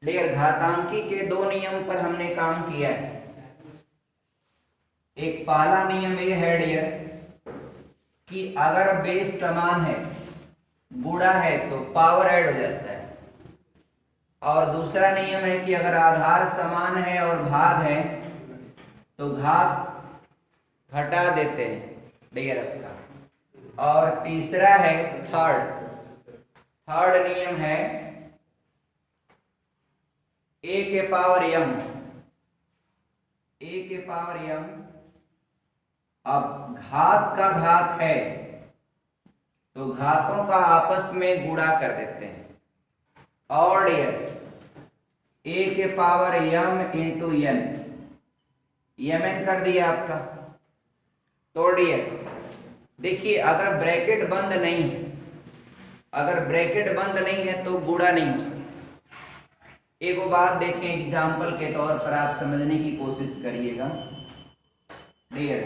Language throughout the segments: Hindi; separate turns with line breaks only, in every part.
डियर घातांकी के दो नियम पर हमने काम किया है। एक पहला नियम ये है डियर कि अगर बेस समान है, गुणा है, तो पावर ऐड हो जाता है। और दूसरा नियम है कि अगर आधार समान है और भाग है तो घात घटा देते हैं डियर आपका। और तीसरा है थर्ड नियम है ए के पावर m। अब घात का घात है तो घातों का आपस में गुणा कर देते हैं। और डियर ए के power m into n, mn कर दिया आपका। तो डियर देखिए अगर ब्रैकेट बंद नहीं है तो गुणा नहीं हो सकता। एक बात देखें, एग्जाम्पल के तौर पर आप समझने की कोशिश करिएगा। डियर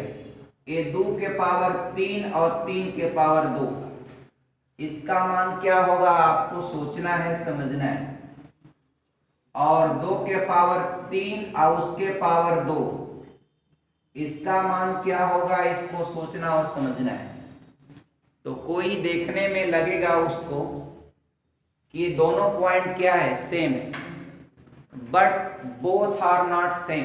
ये 2 के पावर 3 और 3 के पावर 2, इसका मान क्या होगा आपको सोचना है, समझना है। और 2 के पावर 3 और उसके पावर 2, इसका मान क्या होगा, इसको सोचना और समझना है। तो कोई देखने में लगेगा उसको कि दोनों पॉइंट क्या है, सेम है, but both are not same,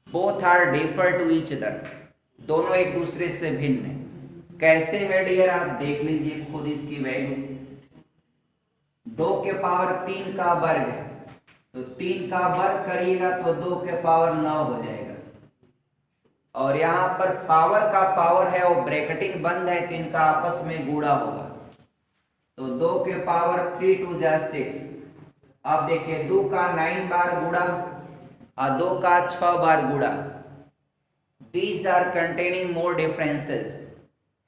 both are differ to each other. दोनों एक दूसरे से भिन्न है। कैसे है डियर आप देख लीजिए खुद इसकी वैल्यू। 2 के पावर 3 का वर्ग है तो 3 का वर्ग करिएगा तो 2 के पावर 9 हो जाएगा। और यहाँ पर पावर का पावर है वो ब्रैकेटिंग बंद है तो इनका आपस में गुणा होगा। तो 2 के पावर 3 2 जा 6। अब देखिए 2 का 9 बार गुणा और 2 का 6 बार गुणा। These are containing more differences.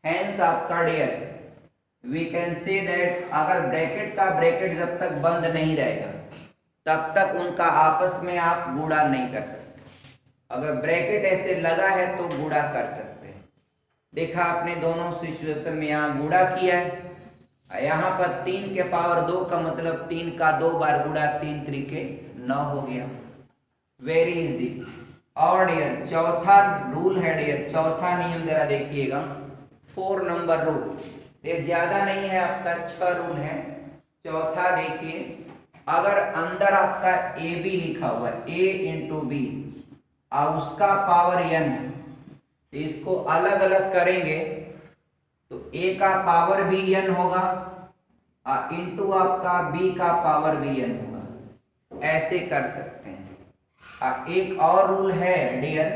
Hence आपका dear we can say that अगर ब्रैकेट का ब्रैकेट जब तक बंद नहीं रहेगा तब तक उनका आपस में आप गुणा नहीं कर सकते। अगर ब्रैकेट ऐसे लगा है तो गुणा कर सकते हैं। देखा आपने दोनों सिचुएशन में, यहाँ गुणा किया है, यहाँ पर 3 के पावर 2 का मतलब 3 का 2 बार गुणा, 3 त्रिके 9 हो गया। Very easy. और डियर चौथा रूल है डियर, चौथा नियम जरा देखिएगा, 4 नंबर रूल। ये ज्यादा नहीं है आपका, 6 रूल है। चौथा देखिए, अगर अंदर आपका ए बी लिखा हुआ है, ए इंटू बी, और उसका पावर n, तो इसको अलग अलग करेंगे तो ए का पावर भी n होगा इंटू आपका बी का पावर भी n होगा। ऐसे कर सकते हैं। एक और रूल है डियर,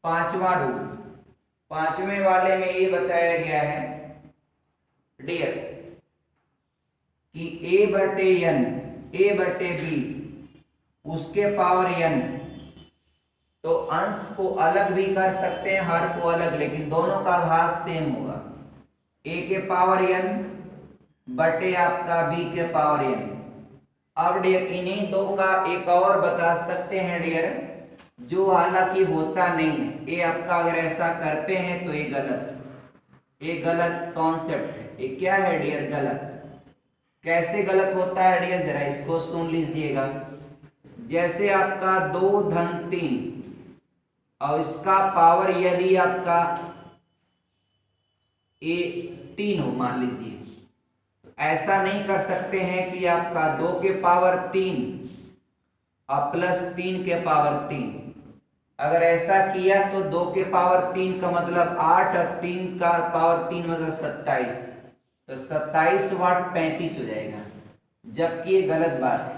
5वां रूल। 5वें वाले में ये बताया गया है डियर कि a बटे n, a बटे b, उसके पावर n, तो अंश को अलग भी कर सकते हैं, हर को अलग, लेकिन दोनों का घात सेम होगा। a के पावर n बटे आपका b के पावर n। अब डियर इन्हीं दो का एक और बता सकते हैं डियर, जो हालांकि होता नहीं है। ये आपका अगर ऐसा करते हैं तो ये गलत कॉन्सेप्ट है। ये क्या है डियर, गलत। कैसे गलत होता है डियर, जरा इसको सुन लीजिएगा। जैसे आपका 2 धन 3 और इसका पावर यदि आपका 3 हो मान लीजिए, ऐसा नहीं कर सकते हैं कि आपका 2 के पावर 3 और प्लस 3 के पावर 3। अगर ऐसा किया तो 2 के पावर 3 का मतलब 8 और 3 का पावर 3 मतलब 27, तो 27 वाट 35 हो जाएगा, जबकि ये गलत बात है।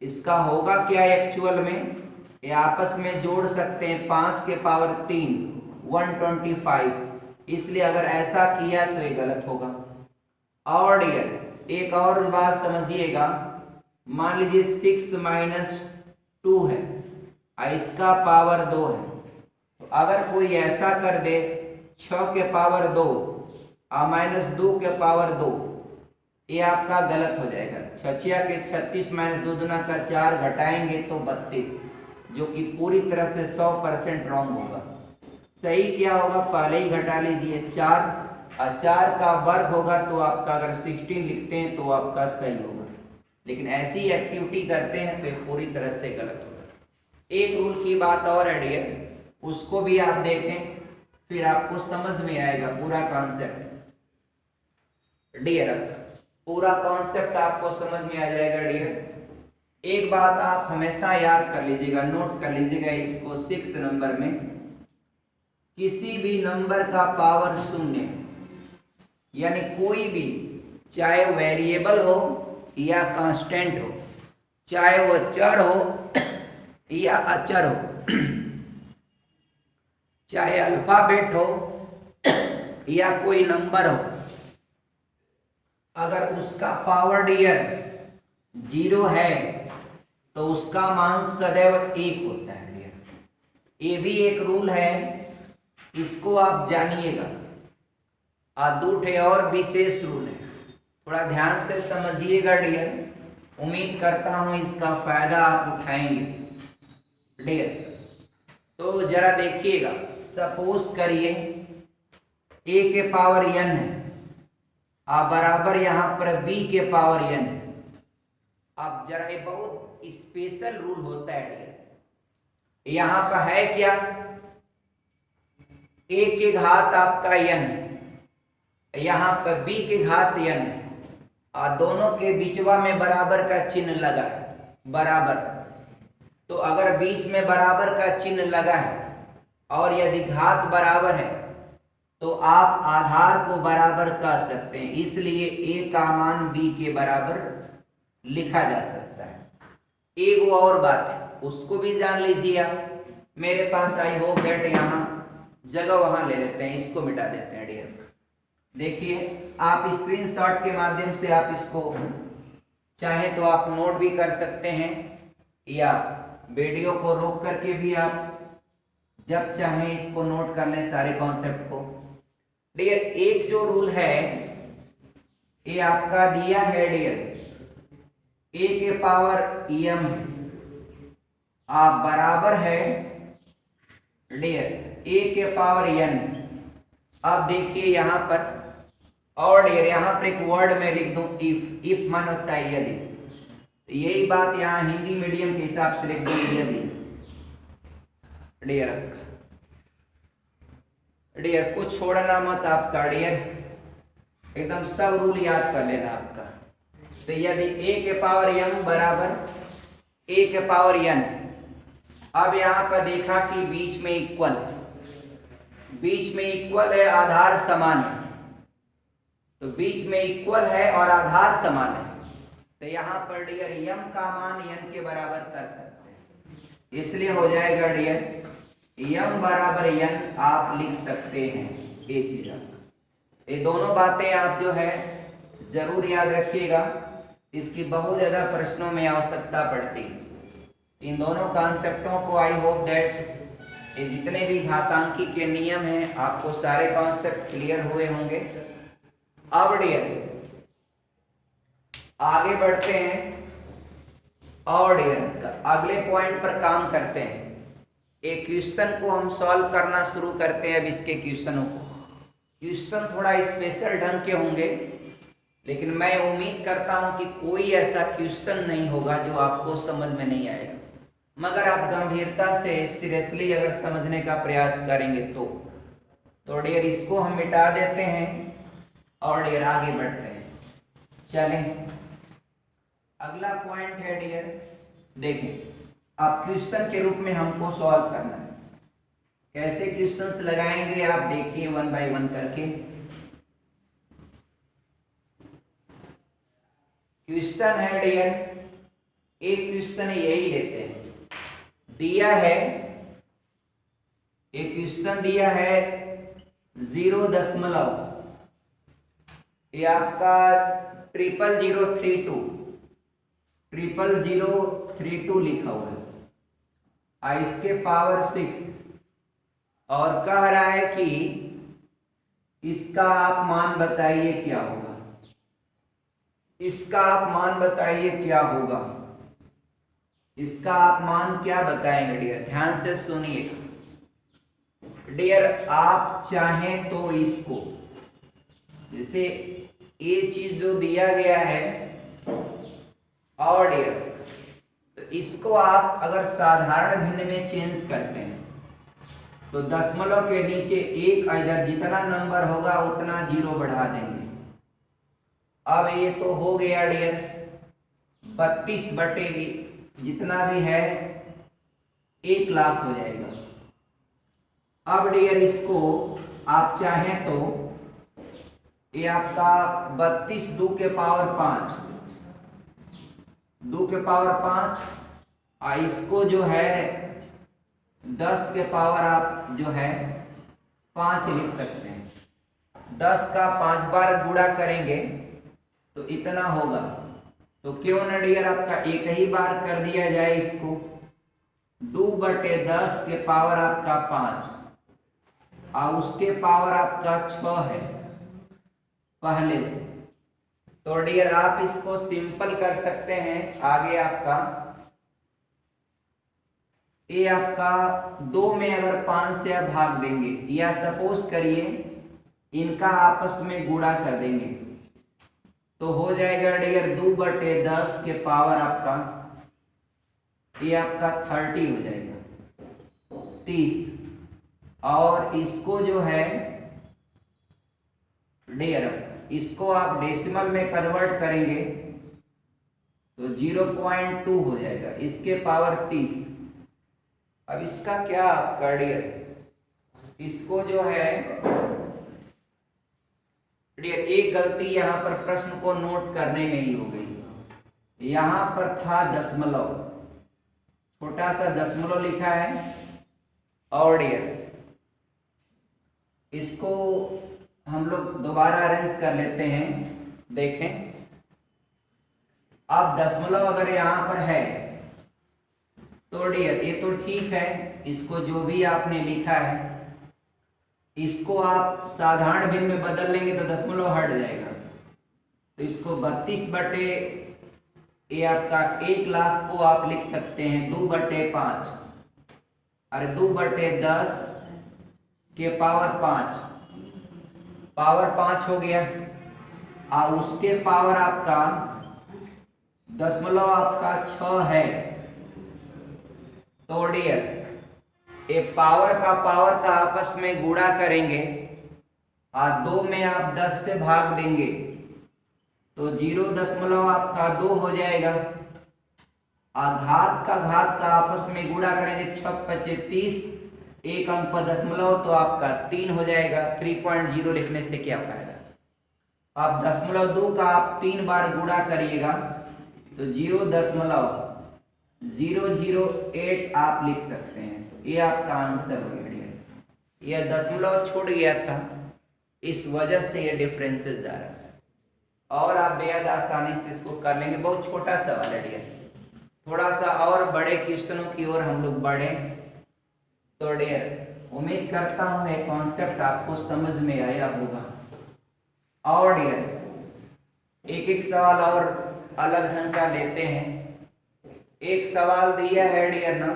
इसका होगा क्या एक्चुअल में, ये आपस में जोड़ सकते हैं, 5 के पावर 3 125, इसलिए अगर ऐसा किया तो ये गलत होगा। और डियर एक और बात समझिएगा, मान लीजिए 6 माइनस 2 है और इसका पावर 2 है, तो अगर कोई ऐसा कर दे 6 के पावर 2 और माइनस 2 के पावर 2, ये आपका गलत हो जाएगा। 6 के 36 माइनस 2 दूना का 4 घटाएंगे तो 32, जो कि पूरी तरह से 100% रॉन्ग होगा। सही क्या होगा, पहले ही घटा लीजिए, 4 और 4 का वर्ग होगा तो आपका, अगर 16 लिखते हैं तो आपका सही होगा। लेकिन ऐसी एक्टिविटी करते हैं तो ये पूरी तरह से गलत होगा। एक रूल की बात और है डियर, उसको भी आप देखें फिर आपको समझ में आएगा पूरा कॉन्सेप्ट डियर, पूरा कॉन्सेप्ट आपको समझ में आ जाएगा डियर। एक बात आप हमेशा याद कर लीजिएगा, नोट कर लीजिएगा इसको 6 नंबर में, किसी भी नंबर का पावर शून्य, यानी कोई भी, चाहे वेरिएबल हो या कांस्टेंट हो, चाहे वो चर हो या अचर हो, चाहे अल्फाबेट हो या कोई नंबर हो, अगर उसका पावर डियर 0 है तो उसका मान सदैव 1 होता है डियर। ये भी एक रूल है, इसको आप जानिएगा। दूठे और विशेष रूल है, थोड़ा ध्यान से समझिएगा डियर, उम्मीद करता हूं इसका फायदा आप उठाएंगे डियर। तो जरा देखिएगा, सपोज करिए a के पावर n है बराबर यहां पर b के पावर n है। अब जरा ये बहुत स्पेशल रूल होता है डियर, यहां पर है क्या, a के घात आपका n, यहां पर b के घात n है और दोनों के बीचवा में बराबर का चिन्ह लगा है, बराबर। तो अगर बीच में बराबर का चिन्ह लगा है और यदि घात बराबर है तो आप आधार को बराबर कर सकते हैं, इसलिए a का मान b के बराबर लिखा जा सकता है। एक और बात है, उसको भी जान लीजिए आप। मेरे पास आई होप दैट यहाँ जगह वहां ले लेते हैं, इसको मिटा देते हैं डियर। देखिए आप स्क्रीनशॉट के माध्यम से आप इसको चाहे तो आप नोट भी कर सकते हैं या वीडियो को रोक करके भी आप जब चाहें इसको नोट कर लें सारे कॉन्सेप्ट को डियर। एक जो रूल है ये आपका दिया है डियर, a के पावर m बराबर है डियर a के पावर n। अब देखिए यहां पर, और डियर यहां पर एक वर्ड में लिख दूं इफ मान होता है यदि, यही बात यहां हिंदी मीडियम के हिसाब से लिख दूं यदि डियर। डियर कुछ छोड़ना मत आपका डियर, एकदम सब रूल याद कर लेना आपका। तो यदि a के पावर m बराबर a के पावर n, अब यहां पर देखा कि बीच में इक्वल, बीच में इक्वल है, आधार समान है, तो बीच में इक्वल है और आधार समान है, तो यहां पर डियर m का मान n के बराबर कर सकते हैं, इसलिए हो जाएगा डियर m बराबर n आप लिख सकते हैं। ये चीज ये दोनों बातें आप जो है जरूर याद रखिएगा, इसकी बहुत ज्यादा प्रश्नों में आवश्यकता पड़ती है। इन दोनों कॉन्सेप्टों को आई होप दैट ये जितने भी घातांकी के नियम हैं आपको सारे कॉन्सेप्ट क्लियर हुए होंगे। अब डियर आगे बढ़ते हैं और डियर अगले पॉइंट पर काम करते हैं। एक क्वेश्चन को हम सॉल्व करना शुरू करते हैं। अब इसके क्वेश्चनों को, क्वेश्चन थोड़ा स्पेशल ढंग के होंगे, लेकिन मैं उम्मीद करता हूं कि कोई ऐसा क्वेश्चन नहीं होगा जो आपको समझ में नहीं आएगा, मगर आप गंभीरता से सीरियसली अगर समझने का प्रयास करेंगे तो डियर इसको हम मिटा देते हैं और डियर आगे बढ़ते हैं। चलें अगला पॉइंट है डियर, देखें अब क्वेश्चन के रूप में हमको सॉल्व करना है। कैसे क्वेश्चंस लगाएंगे आप देखिए वन बाय वन करके। क्वेश्चन है डियर, एक क्वेश्चन यही लेते हैं, दिया है एक क्वेश्चन दिया है 0.0 ये आपका 00032 लिखा हुआ है, इसके पावर 6 और कह रहा है कि इसका आप मान बताइए क्या होगा, इसका आप मान बताइए क्या होगा, इसका आप मान क्या बताएंगे डियर। ध्यान से सुनिए डियर, आप चाहें तो इसको जैसे ये चीज जो दिया गया है और डियर तो इसको आप अगर साधारण भिन्न में चेंज करते हैं तो दशमलव के नीचे एक इधर जितना नंबर होगा उतना जीरो बढ़ा देंगे। अब ये तो हो गया डियर 32 बटे जितना भी है 1 लाख हो जाएगा। अब डियर इसको आप चाहें तो ये आपका 32 2 के पावर 5 2 के पावर 5 और इसको जो है 10 के पावर आप जो है 5 लिख सकते हैं। 10 का 5 बार गुणा करेंगे तो इतना होगा। तो क्यों न डियर आपका एक ही बार कर दिया जाए इसको 2 बटे 10 के पावर आपका 5 और उसके पावर आपका 6 है पहले से। तो डियर आप इसको सिंपल कर सकते हैं। आगे आपका ये आपका 2 में अगर 5 से आप भाग देंगे या सपोज करिए इनका आपस में गुणा कर देंगे तो हो जाएगा डियर 2 बटे 10 के पावर आपका ये आपका 30 हो जाएगा 30। और इसको जो है डियर इसको आप डेसिमल में कन्वर्ट करेंगे तो 0.2 हो जाएगा इसके पावर 30। अब इसका क्या आपका डियर इसको जो है डियर एक गलती यहाँ पर प्रश्न को नोट करने में ही हो गई। यहाँ पर था दशमलव छोटा सा दशमलव लिखा है और डियर इसको हम लोग दोबारा अरेंज कर लेते हैं। देखें अब दशमलव अगर यहाँ पर है तो डियर ये तो ठीक है। इसको जो भी आपने लिखा है इसको आप साधारण भिन्न में बदल लेंगे तो दशमलव हट जाएगा। तो इसको 32 बटे ये आपका 1 लाख को आप लिख सकते हैं 2 बटे 5 अरे 2 बटे 10 के पावर 5 हो गया और उसके पावर आपका दशमलव आपका 6 है। तो डियर ये पावर का आपस में गुणा करेंगे और 2 में आप 10 से भाग देंगे तो 0 आपका 2 हो जाएगा और घात का आपस में गुणा करेंगे 6 पचे 30 एक अंक पर दशमलव तो आपका 3 हो जाएगा। 3.0 लिखने से क्या फायदा। आप 0.2 का आप 3 बार गुणा करिएगा तो 0.008 आप लिख सकते हैं। ये आपका आंसर हो गया। यह दशमलव छूट गया था इस वजह से ये डिफरेंसेस जा रहा है और आप बेहद आसानी से इसको कर लेंगे। बहुत छोटा सवाल है डियर। थोड़ा सा और बड़े क्वेश्चनों की ओर हम लोग बढ़े तो डियर उम्मीद करता हूं ये कॉन्सेप्ट आपको समझ में आया होगा। और डियर एक एक सवाल और अलग ढंग का लेते हैं। एक सवाल दिया है डियर ना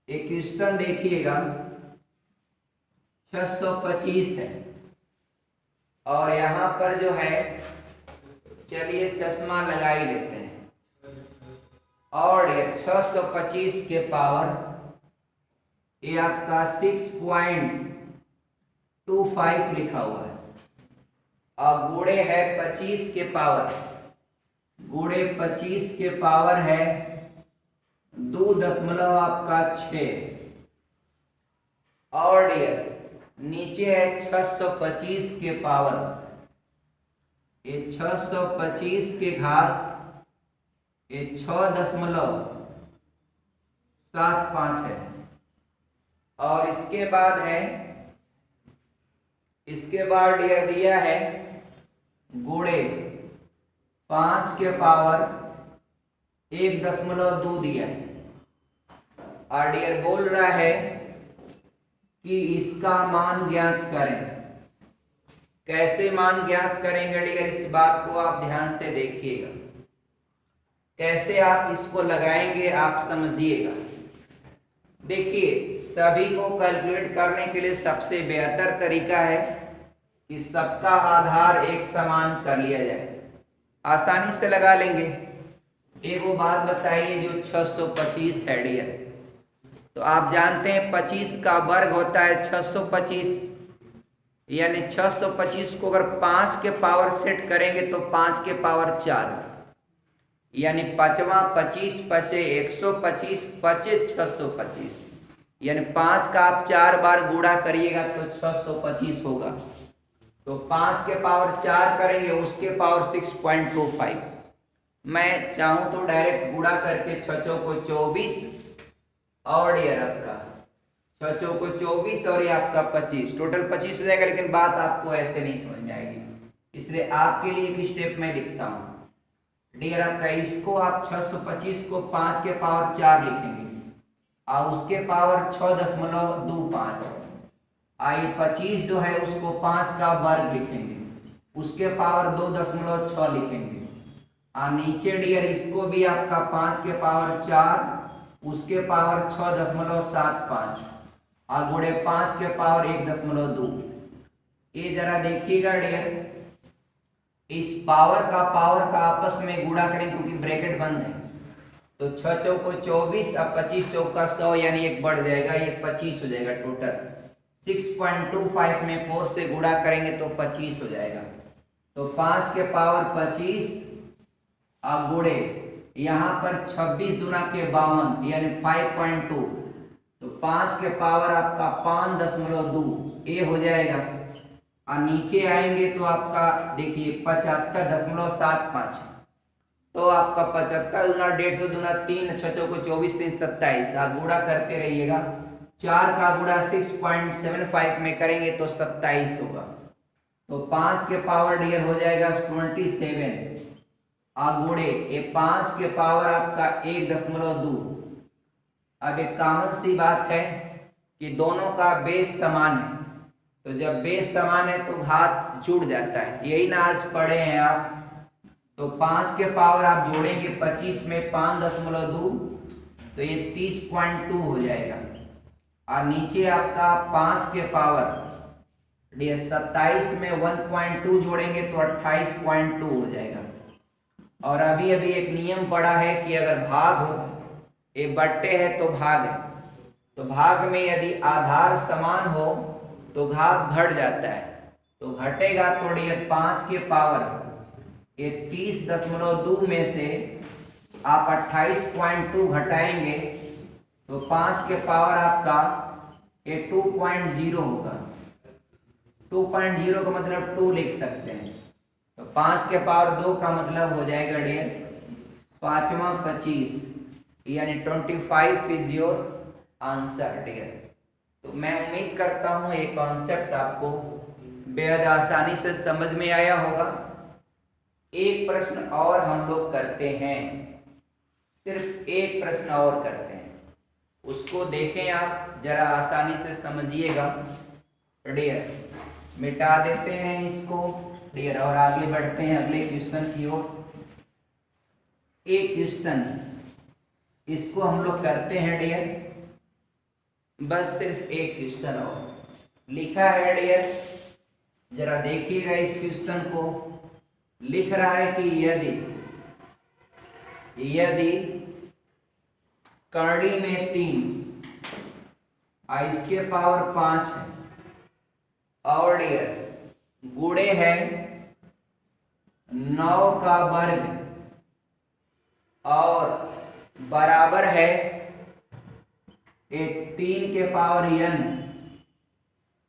एक क्वेश्चन देखिएगा 625 है और यहाँ पर जो है चलिए चश्मा लगा ही लेते हैं और ये 625 के पावर ये आपका 6.25 लिखा हुआ है और गुणे है 25 के पावर गुणे 25 के पावर है 2 आपका 6 और डियर नीचे है 625 के पावर ये 625 के घात ये 6.75 है और इसके बाद डियर दिया है गुणे 5 के पावर 1.2 दिया है और डियर बोल रहा है कि इसका मान ज्ञात करें। कैसे मान ज्ञात करेंगे डियर इस बात को आप ध्यान से देखिएगा। कैसे आप इसको लगाएंगे आप समझिएगा। देखिए सभी को कैलकुलेट करने के लिए सबसे बेहतर तरीका है कि सबका आधार एक समान कर लिया जाए। आसानी से लगा लेंगे। एक वो बात बताइए, जो 625 है डियर, तो आप जानते हैं 25 का वर्ग होता है 625, यानी 625 को अगर 5 के पावर सेट करेंगे तो 5 के पावर 4, यानी 5वां 25 पचे 125 पचे 625, यानी 5 का आप 4 बार गुणा करिएगा तो 625 होगा। तो 5 के पावर 4 करेंगे, उसके पावर 6.25। मैं चाहूं तो डायरेक्ट गुणा करके 6 को 24 और ये आपका 6 को 24 और ये आपका 25, टोटल 25 हो जाएगा। लेकिन बात आपको ऐसे नहीं समझ में आएगी, इसलिए आपके लिए एक स्टेप मैं लिखता हूं डियर। आपका इसको आप 625 को 5 के पावर 4 लिखेंगे और उसके पावर 6.25। आई 25 जो है उसको 5 का वर्ग लिखेंगे, उसके पावर 2.6 लिखेंगे। और नीचे डियर इसको भी आपका 5 के पावर 4, उसके पावर 6.75 और गुणे 5 के पावर 1.2। ये जरा देखिएगा डियर, इस पावर का आपस में गुणा करें क्योंकि ब्रैकेट बंद है। तो 6 चौको 24 और 25 चौका 100, यानी एक बढ़ जाएगा, ये 25 हो जाएगा। टोटल 6.25 में 4 से गुणा करेंगे तो 25 हो जाएगा। तो 5 के पावर 25 और गुणे यहाँ पर 26 दुना के 52, यानी 5.2। तो 5 के पावर आपका 5.2 ये हो जाएगा। और नीचे आएंगे तो आपका देखिए 75.75। तो आपका 75 दुना 150 दुना 3, 6 को 24 3 27। आप गुणा करते रहिएगा, 4 का गुणा 6.75 में करेंगे तो 27 होगा। तो 5 के पावर डियर हो जाएगा 27 और गुणे ये 5 के पावर आपका 1.2। अब एक कॉमन सी बात है कि दोनों का बेस समान है, तो जब बेस समान है तो घात जुड़ जाता है, यही ना आज पढ़े हैं आप। तो 5 के पावर आप जोड़ेंगे 25 में 5.2, तो ये 30.2 हो जाएगा। और नीचे आपका 5 के पावर 27 में 1.2 जोड़ेंगे तो 28.2 हो जाएगा। और अभी एक नियम पढ़ा है कि अगर भाग हो, ये बट्टे है तो भाग है, तो भाग में यदि आधार समान हो तो घात घट जाता है। तो घटेगा तो डियर 5 के पावर ये 30.2 में से आप 28.2 घटाएंगे तो 5 के पावर आपका ये 2.0 होगा। 2.0 का मतलब 2 लिख सकते हैं। तो 5 के पावर 2 का मतलब हो जाएगा डियर 5वां 25, यानी 25 इज योर आंसर डियर। तो मैं उम्मीद करता हूँ ये कॉन्सेप्ट आपको बेहद आसानी से समझ में आया होगा। एक प्रश्न और हम लोग करते हैं, सिर्फ एक प्रश्न और करते हैं, उसको देखें आप जरा, आसानी से समझिएगा डियर। मिटा देते हैं इसको डियर और आगे बढ़ते हैं अगले क्वेश्चन की ओर। एक क्वेश्चन इसको हम लोग करते हैं डियर, बस सिर्फ एक क्वेश्चन और लिखा है डियर, जरा देखिएगा इस क्वेश्चन को। लिख रहा है कि यदि करड़ी में 3 और इसके पावर 5 है और डियर गुणे है 9 का वर्ग और बराबर है 3 के पावर n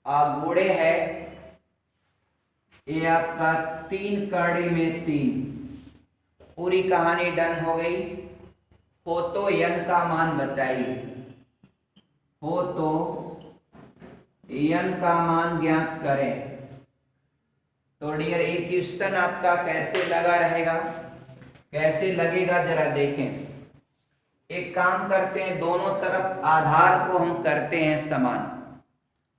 और गुणे है ये आपका 3 कड़ी में 3। पूरी कहानी डन हो गई। हो तो n का मान बताइए, हो तो n का मान ज्ञात करें। तो डियर एक क्वेश्चन आपका कैसे लगा रहेगा, कैसे लगेगा जरा देखें। एक काम करते हैं, दोनों तरफ आधार को हम करते हैं समान।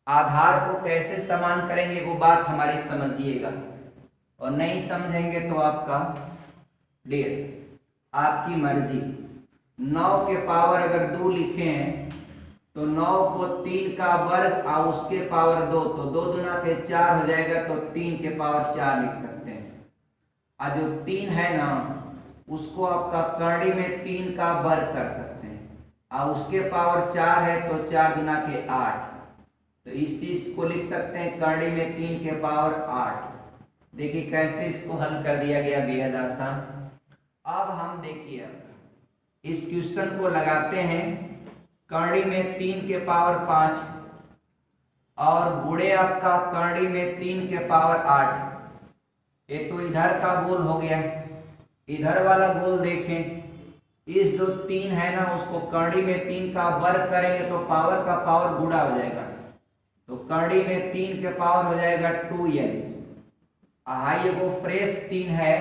आधार को कैसे समान करेंगे वो बात हमारी समझिएगा, और नहीं समझेंगे तो आपका डियर आपकी मर्जी। 9 के पावर अगर 2 लिखे हैं तो 9 को 3 का वर्ग और उसके पावर 2, तो 2 दूना के 4 हो जाएगा, तो 3 के पावर 4 लिख सकते हैं। और जो 3 है ना उसको आपका करड़ी में 3 का वर्ग कर सकते हैं, और उसके पावर 4 है तो 4 गुना के 8, तो इस चीज को लिख सकते हैं करड़ी में 3 के पावर 8। देखिए कैसे इसको हल कर दिया गया, बेहद आसान। अब हम देखिए इस क्वेश्चन को लगाते हैं करड़ी में 3 के पावर 5 और गुणे आपका करड़ी में 3 के पावर 8। ये तो इधर का गोल हो गया, इधर वाला गोल देखें, इस जो 3 है ना उसको करड़ी में 3 का वर्ग करेंगे तो पावर का पावर गुणा हो जाएगा, तो करड़ी में 3 के पावर हो जाएगा 2n। हाई वो फ्रेश 3 है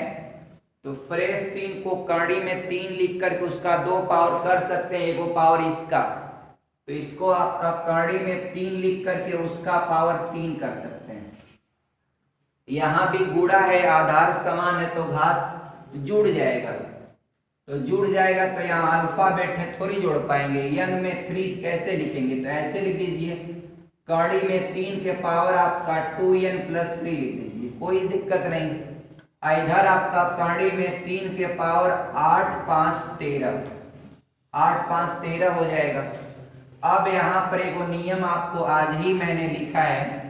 तो फ्रेश 3 को करड़ी में 3 लिख करके उसका 2 पावर कर सकते हैं, एगो पावर इसका, तो इसको आपका करड़ी में 3 लिख करके उसका पावर 3 कर सकते हैं। यहाँ भी गुणा है, आधार समान है तो घात जुड़ जाएगा, तो जुड़ जाएगा तो यहाँ अल्फाबेट है थोड़ी जोड़ पाएंगे, n में 3 कैसे लिखेंगे, तो ऐसे लिख दीजिए करड़ी में 3 के पावर आपका 2n प्लस 3 लिख दीजिए, कोई दिक्कत नहीं। इधर आपका करड़ी में 3 के पावर 8 5 13, 8 5 13 हो जाएगा। अब यहाँ पर एगो नियम आपको आज ही मैंने लिखा है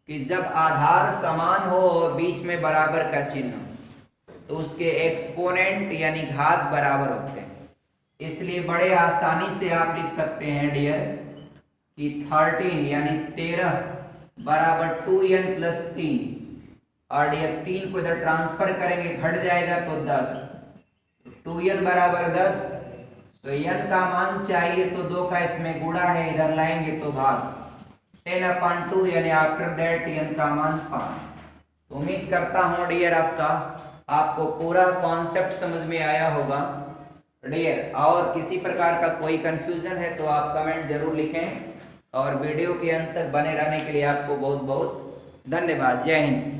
कि जब आधार समान हो और बीच में बराबर का चिन्ह तो उसके एक्सपोनेंट यानी घात बराबर होते हैं, इसलिए बड़े आसानी से आप लिख सकते हैं डियर कि 13 यानी 13 बराबर 2n प्लस 3, और डियर 3 को इधर ट्रांसफर करेंगे घट जाएगा तो 10, 2n बराबर 10, तो n का मान चाहिए तो 2 का इसमें गुणा है, इधर लाएंगे तो भाग 10/2 यानी आफ्टर दैट n का मान 5। उम्मीद करता हूँ डियर आपको पूरा कॉन्सेप्ट समझ में आया होगा डियर, और किसी प्रकार का कोई कंफ्यूजन है तो आप कमेंट जरूर लिखें, और वीडियो के अंत तक बने रहने के लिए आपको बहुत बहुत धन्यवाद। जय हिंद।